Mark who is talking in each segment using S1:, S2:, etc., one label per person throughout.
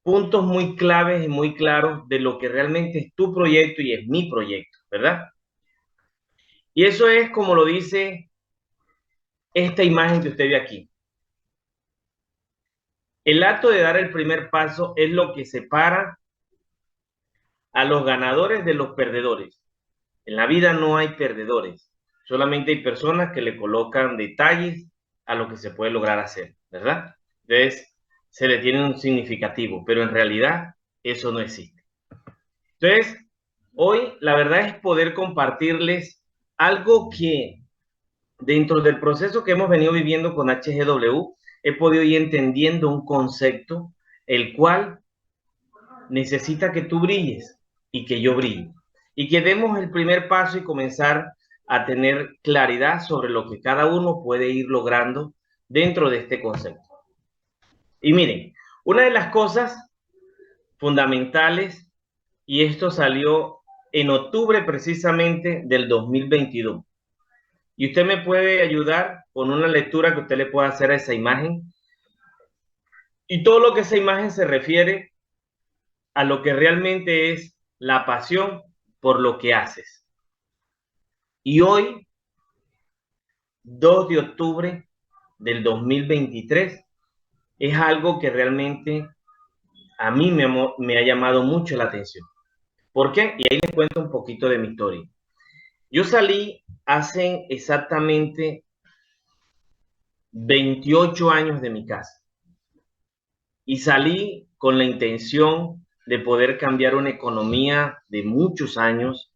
S1: puntos muy claves y muy claros de lo que realmente es tu proyecto y es mi proyecto, ¿verdad? Y eso es como lo dice esta imagen que usted ve aquí. El acto de dar el primer paso es lo que separa a los ganadores de los perdedores. En la vida no hay perdedores, solamente hay personas que le colocan detalles a lo que se puede lograr hacer, ¿verdad? Entonces, se le tiene un significativo, pero en realidad eso no existe. Entonces, hoy la verdad es poder compartirles algo que dentro del proceso que hemos venido viviendo con HGW, he podido ir entendiendo un concepto el cual necesita que tú brilles y que yo brille. Y que demos el primer paso y comenzar a tener claridad sobre lo que cada uno puede ir logrando dentro de este concepto. Y miren, una de las cosas fundamentales, y esto salió en octubre precisamente del 2022, y usted me puede ayudar con una lectura que usted le pueda hacer a esa imagen, y todo lo que esa imagen se refiere a lo que realmente es la pasión por lo que haces. Y hoy, 2 de octubre del 2023, es algo que realmente a mí me ha llamado mucho la atención. ¿Por qué? Y ahí les cuento un poquito de mi historia. Yo salí hace exactamente 28 años de mi casa y salí con la intención de poder cambiar una economía de muchos años,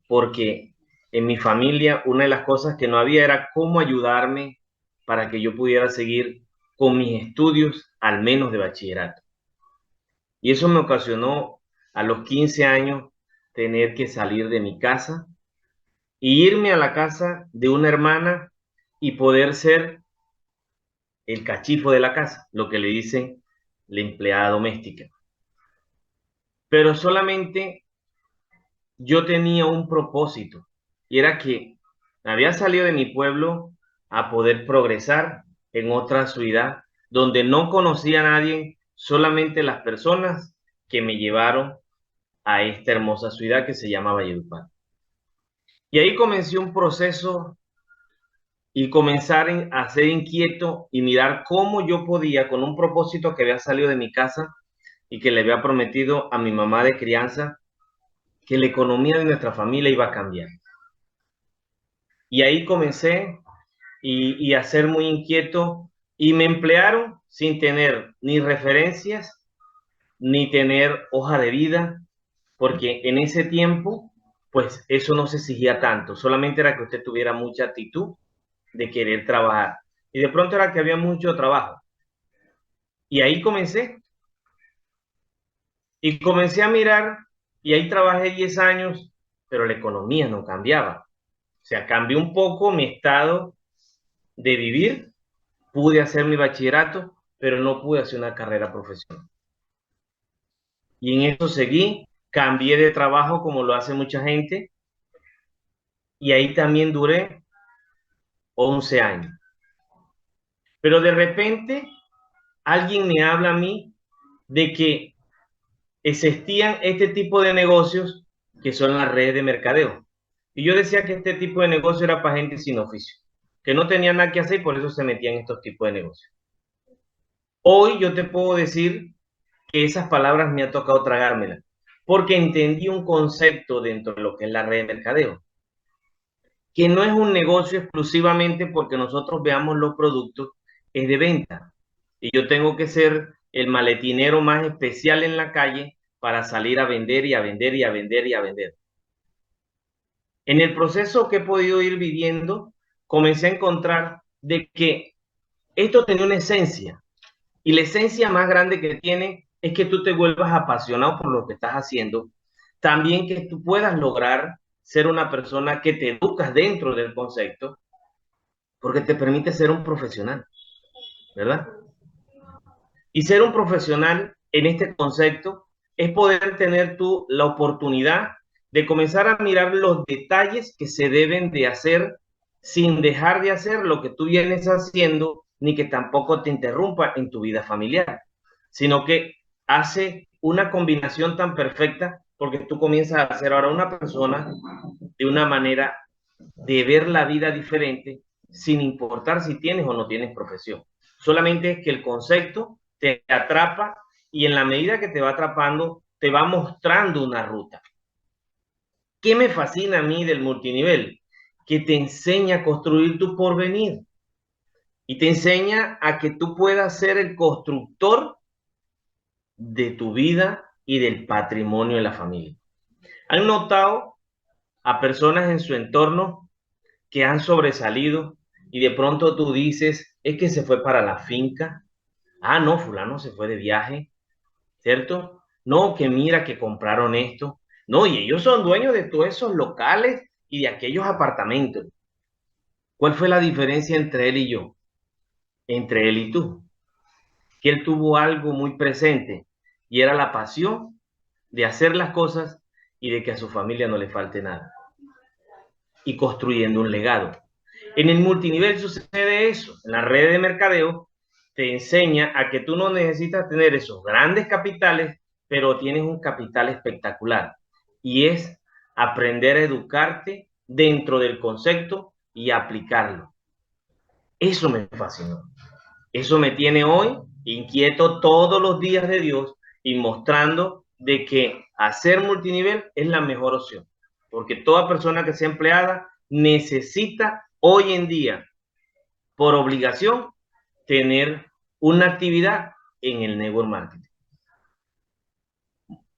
S1: porque en mi familia una de las cosas que no había era cómo ayudarme para que yo pudiera seguir con mis estudios, al menos de bachillerato. Y eso me ocasionó a los 15 años tener que salir de mi casa e irme a la casa de una hermana y poder ser el cachifo de la casa, lo que le dicen la empleada doméstica. Pero solamente yo tenía un propósito, y era que había salido de mi pueblo a poder progresar en otra ciudad donde no conocía a nadie, solamente las personas que me llevaron a esta hermosa ciudad que se llama Valledupar. Y ahí comencé un proceso y comenzar a ser inquieto y mirar cómo yo podía, con un propósito que había salido de mi casa y que le había prometido a mi mamá de crianza, que la economía de nuestra familia iba a cambiar. Y ahí comencé a ser muy inquieto y me emplearon sin tener ni referencias ni tener hoja de vida, porque en ese tiempo, pues eso no se exigía tanto, solamente era que usted tuviera mucha actitud de querer trabajar. Y de pronto era que había mucho trabajo. Y ahí comencé a mirar y ahí trabajé 10 años, pero la economía no cambiaba. O sea, cambió un poco mi estado de vivir, pude hacer mi bachillerato, pero no pude hacer una carrera profesional. Y en eso seguí, cambié de trabajo como lo hace mucha gente, y ahí también duré 11 años. Pero de repente alguien me habla a mí de que existían este tipo de negocios que son las redes de mercadeo. Y yo decía que este tipo de negocio era para gente sin oficio, que no tenía nada que hacer y por eso se metían en estos tipos de negocios. Hoy yo te puedo decir que esas palabras me ha tocado tragármelas, porque entendí un concepto dentro de lo que es la red de mercadeo, que no es un negocio exclusivamente porque nosotros veamos los productos, es de venta. Y yo tengo que ser el maletinero más especial en la calle para salir a vender y a vender y a vender y a vender. En el proceso que he podido ir viviendo, comencé a encontrar de que esto tenía una esencia, y la esencia más grande que tiene es que tú te vuelvas apasionado por lo que estás haciendo. También que tú puedas lograr ser una persona que te educas dentro del concepto, porque te permite ser un profesional, ¿verdad? Y ser un profesional en este concepto es poder tener tú la oportunidad de comenzar a mirar los detalles que se deben de hacer sin dejar de hacer lo que tú vienes haciendo, ni que tampoco te interrumpa en tu vida familiar, sino que hace una combinación tan perfecta porque tú comienzas a ser ahora una persona de una manera de ver la vida diferente sin importar si tienes o no tienes profesión. Solamente es que el concepto te atrapa y en la medida que te va atrapando, te va mostrando una ruta. ¿Qué me fascina a mí del multinivel? Que te enseña a construir tu porvenir y te enseña a que tú puedas ser el constructor de tu vida y del patrimonio de la familia. ¿Han notado a personas en su entorno que han sobresalido y de pronto tú dices, es que se fue para la finca? Ah, no, fulano se fue de viaje, ¿cierto? No, que mira que compraron esto. No, y ellos son dueños de todos esos locales y de aquellos apartamentos. ¿Cuál fue la diferencia entre él y yo? Entre él y tú. Que él tuvo algo muy presente y era la pasión de hacer las cosas y de que a su familia no le falte nada. Y construyendo un legado. En el multinivel sucede eso. En la red de mercadeo te enseña a que tú no necesitas tener esos grandes capitales, pero tienes un capital espectacular. Y es aprender a educarte dentro del concepto y aplicarlo. Eso me fascinó. Eso me tiene hoy inquieto todos los días de Dios y mostrando de que hacer multinivel es la mejor opción. Porque toda persona que sea empleada necesita hoy en día, por obligación, tener una actividad en el network marketing.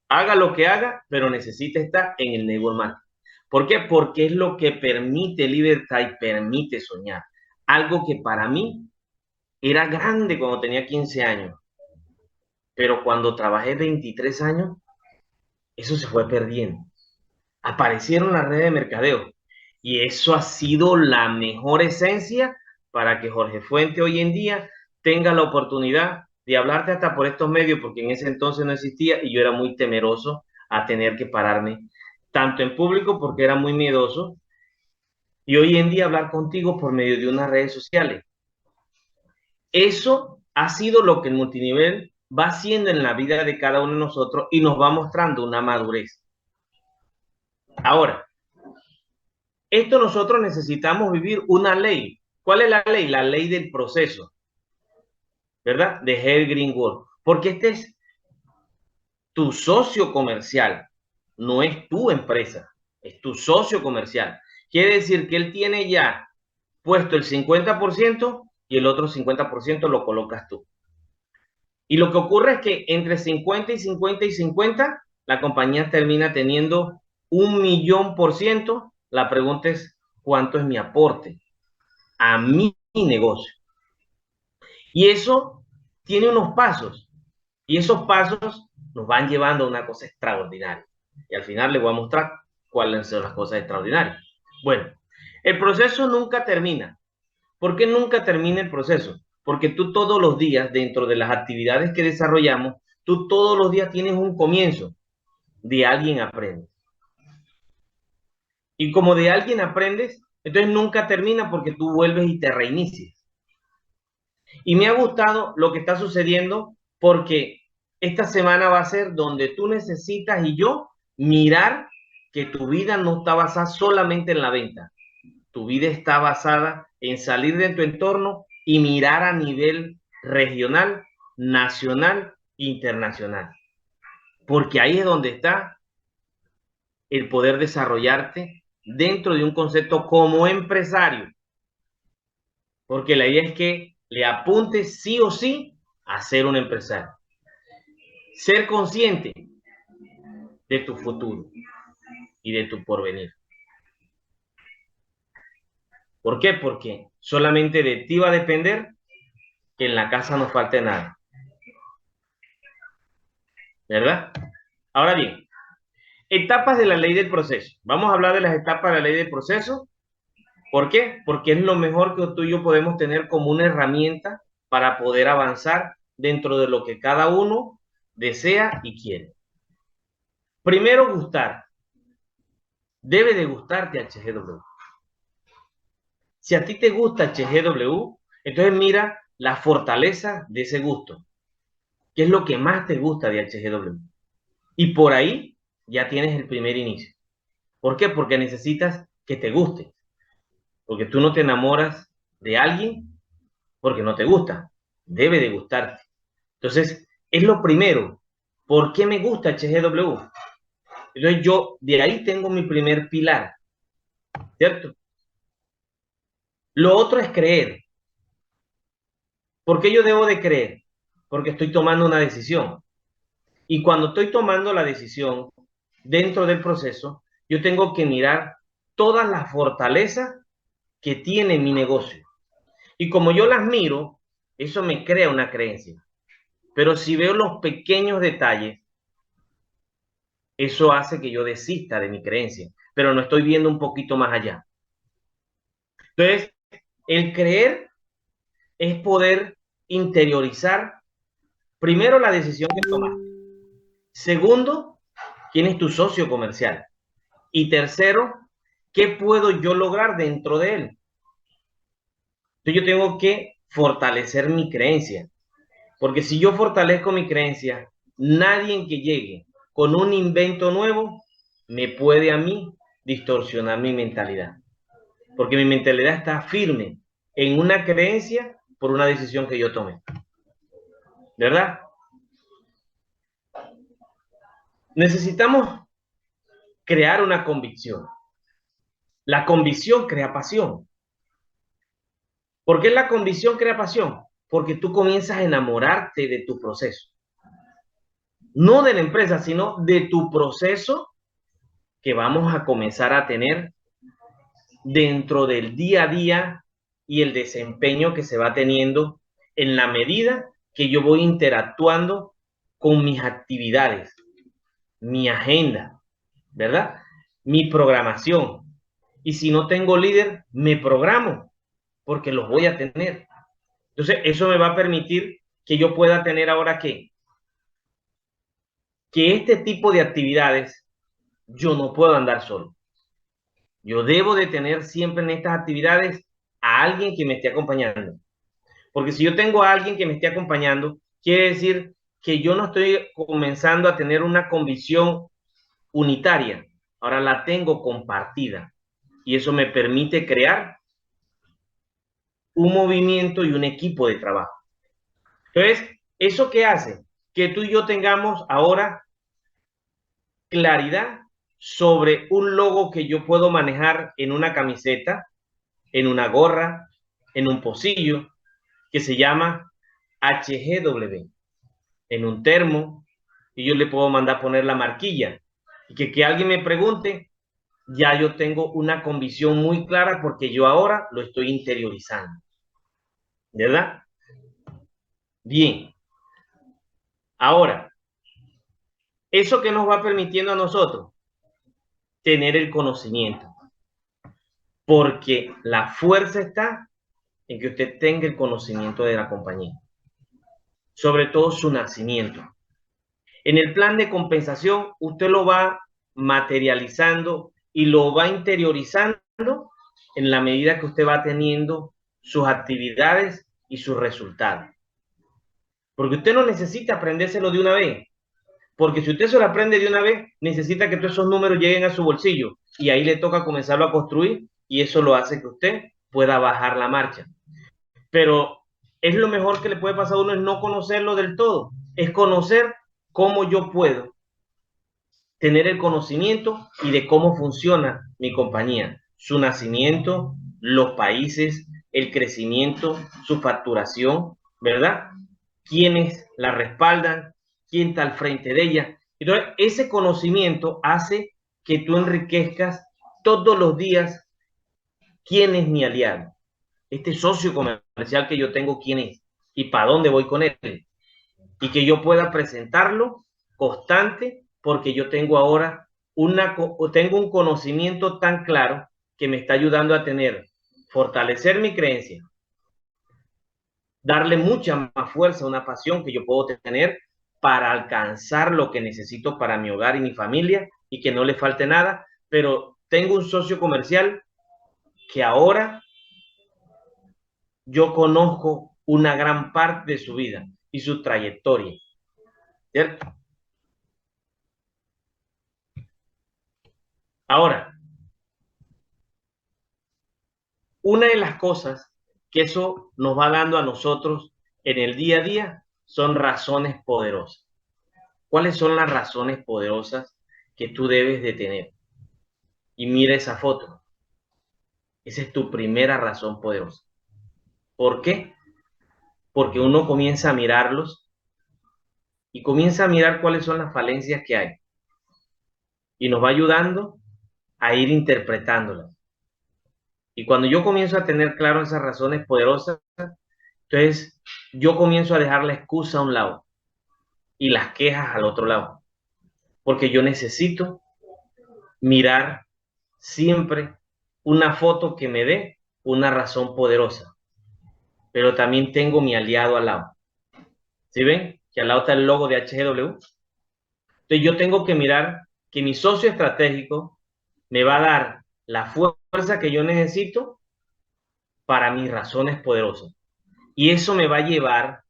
S1: Haga lo que haga, pero necesita estar en el network marketing. ¿Por qué? Porque es lo que permite libertad y permite soñar. Algo que para mí era grande cuando tenía 15 años, pero cuando trabajé 23 años, eso se fue perdiendo. Aparecieron las redes de mercadeo y eso ha sido la mejor esencia para que Jorge Fuente hoy en día tenga la oportunidad de hablarte hasta por estos medios, porque en ese entonces no existía y yo era muy temeroso a tener que pararme tanto en público porque era muy miedoso y hoy en día hablar contigo por medio de unas redes sociales. Eso ha sido lo que el multinivel va haciendo en la vida de cada uno de nosotros y nos va mostrando una madurez. Ahora, esto nosotros necesitamos vivir una ley. ¿Cuál es la ley? La ley del proceso, ¿verdad? De Hale Greenwald. Porque este es tu socio comercial, no es tu empresa, es tu socio comercial. Quiere decir que él tiene ya puesto el 50% y el otro 50% lo colocas tú. Y lo que ocurre es que entre 50 y 50 y 50, la compañía termina teniendo 1.000.000%. La pregunta es, ¿cuánto es mi aporte a mi negocio? Y eso tiene unos pasos. Y esos pasos nos van llevando a una cosa extraordinaria. Y al final les voy a mostrar cuáles son las cosas extraordinarias. Bueno, el proceso nunca termina. ¿Por qué nunca termina el proceso? Porque tú todos los días, dentro de las actividades que desarrollamos, tú todos los días tienes un comienzo. De alguien aprendes. Y como de alguien aprendes, entonces nunca termina porque tú vuelves y te reinicias. Y me ha gustado lo que está sucediendo porque esta semana va a ser donde tú necesitas y yo mirar que tu vida no está basada solamente en la venta. Tu vida está basada en salir de tu entorno y mirar a nivel regional, nacional, internacional. Porque ahí es donde está el poder desarrollarte dentro de un concepto como empresario. Porque la idea es que le apuntes sí o sí a ser un empresario. Ser consciente de tu futuro y de tu porvenir. ¿Por qué? Porque solamente de ti va a depender que en la casa no falte nada. ¿Verdad? Ahora bien, etapas de la ley del proceso. Vamos a hablar de las etapas de la ley del proceso. ¿Por qué? Porque es lo mejor que tú y yo podemos tener como una herramienta para poder avanzar dentro de lo que cada uno desea y quiere. Primero, gustar. Debe de gustarte HGW. Si a ti te gusta HGW, entonces mira la fortaleza de ese gusto. ¿Qué es lo que más te gusta de HGW? Y por ahí ya tienes el primer inicio. ¿Por qué? Porque necesitas que te guste. Porque tú no te enamoras de alguien porque no te gusta. Debe de gustarte. Entonces, es lo primero. ¿Por qué me gusta HGW? Entonces, yo de ahí tengo mi primer pilar, ¿cierto? Lo otro es creer. ¿Por qué yo debo de creer? Porque estoy tomando una decisión. Y cuando estoy tomando la decisión dentro del proceso, yo tengo que mirar todas las fortalezas que tiene mi negocio. Y como yo las miro, eso me crea una creencia. Pero si veo los pequeños detalles, eso hace que yo desista de mi creencia. Pero no estoy viendo un poquito más allá. Entonces, el creer es poder interiorizar primero la decisión que tomaste. Segundo, quién es tu socio comercial. Y tercero, ¿qué puedo yo lograr dentro de él? Entonces yo tengo que fortalecer mi creencia. Porque si yo fortalezco mi creencia, nadie que llegue con un invento nuevo me puede a mí distorsionar mi mentalidad. Porque mi mentalidad está firme en una creencia por una decisión que yo tomé. ¿Verdad? Necesitamos crear una convicción. La convicción crea pasión. ¿Por qué la convicción crea pasión? Porque tú comienzas a enamorarte de tu proceso. No de la empresa, sino de tu proceso que vamos a comenzar a tener dentro del día a día y el desempeño que se va teniendo en la medida que yo voy interactuando con mis actividades, mi agenda, ¿verdad? Mi programación. Y si no tengo líder, me programo porque los voy a tener. Entonces, eso me va a permitir que yo pueda tener ahora que este tipo de actividades yo no puedo andar solo. Yo debo de tener siempre en estas actividades a alguien que me esté acompañando. Porque si yo tengo a alguien que me esté acompañando, quiere decir que yo no estoy comenzando a tener una convicción unitaria. Ahora la tengo compartida. Y eso me permite crear un movimiento y un equipo de trabajo. Entonces, ¿eso qué hace? Que tú y yo tengamos ahora claridad sobre un logo que yo puedo manejar en una camiseta, en una gorra, en un pocillo, que se llama HGW, en un termo, y yo le puedo mandar poner la marquilla. Y que alguien me pregunte, ya yo tengo una convicción muy clara porque yo ahora lo estoy interiorizando. ¿Verdad? Bien. Ahora, ¿eso que nos va permitiendo a nosotros? Tener el conocimiento. Porque la fuerza está en que usted tenga el conocimiento de la compañía, sobre todo su nacimiento. En el plan de compensación, usted lo va materializando y lo va interiorizando en la medida que usted va teniendo sus actividades y sus resultados. Porque usted no necesita aprendérselo de una vez, porque si usted se lo aprende de una vez, necesita que todos esos números lleguen a su bolsillo y ahí le toca comenzarlo a construir y eso lo hace que usted pueda bajar la marcha. Pero es lo mejor que le puede pasar a uno es no conocerlo del todo, es conocer cómo yo puedo tener el conocimiento y de cómo funciona mi compañía, su nacimiento, los países, el crecimiento, su facturación, ¿verdad? Quiénes la respaldan, quién está al frente de ella. Entonces, ese conocimiento hace que tú enriquezcas todos los días quién es mi aliado, este socio comercial que yo tengo, quién es y para dónde voy con él. Y que yo pueda presentarlo constante porque yo tengo ahora tengo un conocimiento tan claro que me está ayudando a fortalecer mi creencia, darle mucha más fuerza, una pasión que yo puedo tener para alcanzar lo que necesito para mi hogar y mi familia y que no le falte nada, pero tengo un socio comercial que ahora yo conozco una gran parte de su vida y su trayectoria. ¿cierto? Ahora, una de las cosas que eso nos va dando a nosotros en el día a día son razones poderosas. ¿Cuáles son las razones poderosas que tú debes de tener? Y mira esa foto. Esa es tu primera razón poderosa. ¿Por qué? Porque uno comienza a mirarlos y comienza a mirar cuáles son las falencias que hay. Y nos va ayudando a ir interpretándolas. Y cuando yo comienzo a tener claro esas razones poderosas, entonces yo comienzo a dejar la excusa a un lado y las quejas al otro lado. Porque yo necesito mirar siempre una foto que me dé una razón poderosa. Pero también tengo mi aliado al lado. ¿Sí ven? Que al lado está el logo de HGW. Entonces yo tengo que mirar que mi socio estratégico me va a dar la fuerza que yo necesito para mis razones poderosas. Y eso me va a llevar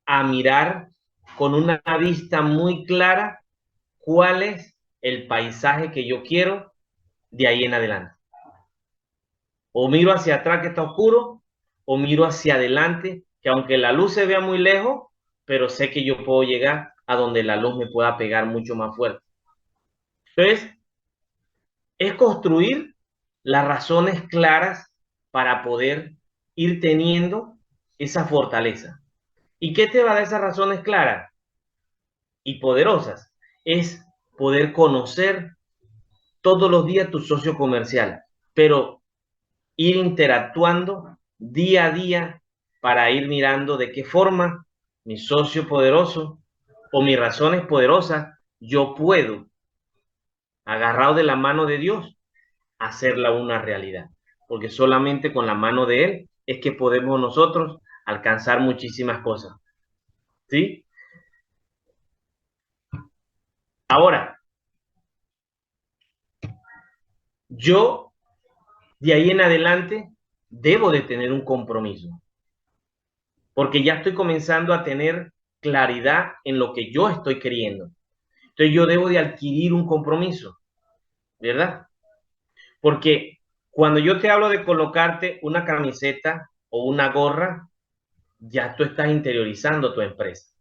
S1: a mirar con una vista muy clara cuál es el paisaje que yo quiero de ahí en adelante. O miro hacia atrás que está oscuro, o miro hacia adelante, que aunque la luz se vea muy lejos, pero sé que yo puedo llegar a donde la luz me pueda pegar mucho más fuerte. Entonces, es construir las razones claras para poder ir teniendo esa fortaleza. ¿Y qué te va a dar esas razones claras y poderosas? Es poder conocer todos los días tu socio comercial, pero ir interactuando día a día para ir mirando de qué forma mi socio poderoso o mis razones poderosas yo puedo, agarrado de la mano de Dios, hacerla una realidad. Porque solamente con la mano de Él es que podemos nosotros alcanzar muchísimas cosas. ¿Sí? Ahora, yo de ahí en adelante debo de tener un compromiso. Porque ya estoy comenzando a tener claridad en lo que yo estoy queriendo. Entonces yo debo de adquirir un compromiso, ¿verdad? Porque cuando yo te hablo de colocarte una camiseta o una gorra, ya tú estás interiorizando tu empresa.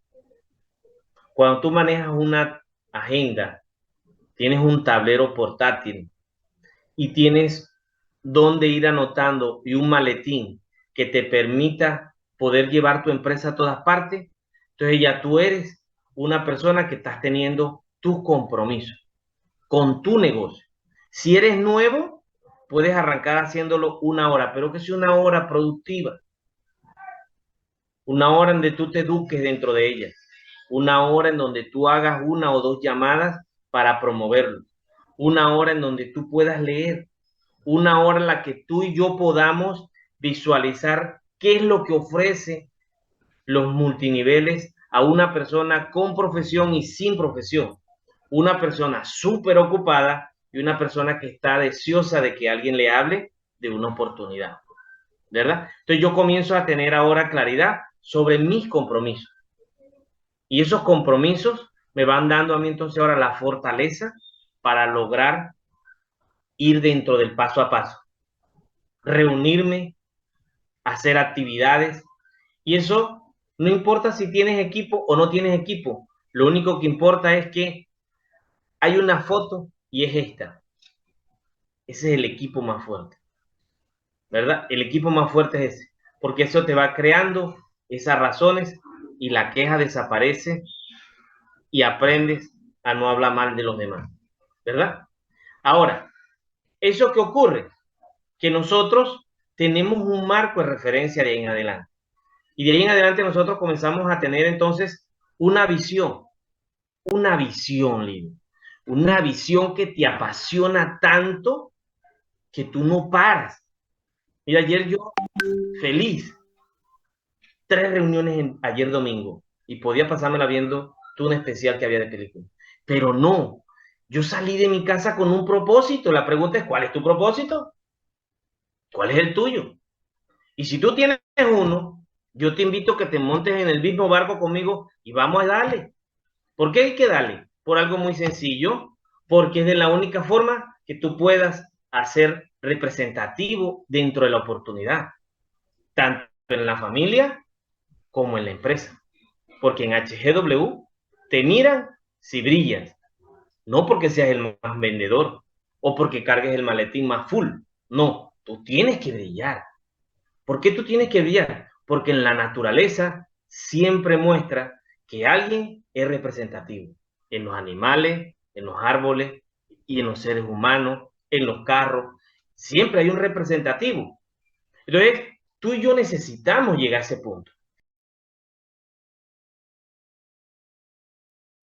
S1: Cuando tú manejas una agenda, tienes un tablero portátil y tienes donde ir anotando y un maletín que te permita poder llevar tu empresa a todas partes, entonces ya tú eres una persona que estás teniendo tus compromisos con tu negocio. Si eres nuevo, puedes arrancar haciéndolo una hora, pero que sea una hora productiva, una hora en donde tú te eduques dentro de ella, una hora en donde tú hagas una o dos llamadas para promoverlo, una hora en donde tú puedas leer, una hora en la que tú y yo podamos visualizar qué es lo que ofrece los multiniveles a una persona con profesión y sin profesión, una persona súper ocupada y una persona que está deseosa de que alguien le hable de una oportunidad, ¿verdad? Entonces yo comienzo a tener ahora claridad sobre mis compromisos y esos compromisos me van dando a mí entonces ahora la fortaleza para lograr ir dentro del paso a paso, reunirme, hacer actividades. Y eso no importa si tienes equipo o no tienes equipo. Lo único que importa es que hay una foto y es esta. Ese es el equipo más fuerte, ¿verdad? El equipo más fuerte es ese. Porque eso te va creando esas razones y la queja desaparece y aprendes a no hablar mal de los demás, ¿verdad? Ahora, ¿eso qué ocurre? Que nosotros tenemos un marco de referencia de ahí en adelante. Y de ahí en adelante nosotros comenzamos a tener entonces una visión, Lino, una visión que te apasiona tanto que tú no paras. Mira, ayer yo feliz, 3 reuniones ayer domingo y podía pasármela viendo tú un especial que había de película. Pero no, yo salí de mi casa con un propósito. La pregunta es, ¿cuál es tu propósito? ¿Cuál es el tuyo? Y si tú tienes uno, yo te invito a que te montes en el mismo barco conmigo y vamos a darle. ¿Por qué hay que darle? Por algo muy sencillo, porque es de la única forma que tú puedas hacer representativo dentro de la oportunidad, tanto en la familia como en la empresa. Porque en HGW te miran si brillas, no porque seas el más vendedor o porque cargues el maletín más full. No, tú tienes que brillar. ¿Por qué tú tienes que brillar? Porque en la naturaleza siempre muestra que alguien es representativo. En los animales, en los árboles y en los seres humanos, en los carros. Siempre hay un representativo. Entonces, tú y yo necesitamos llegar a ese punto.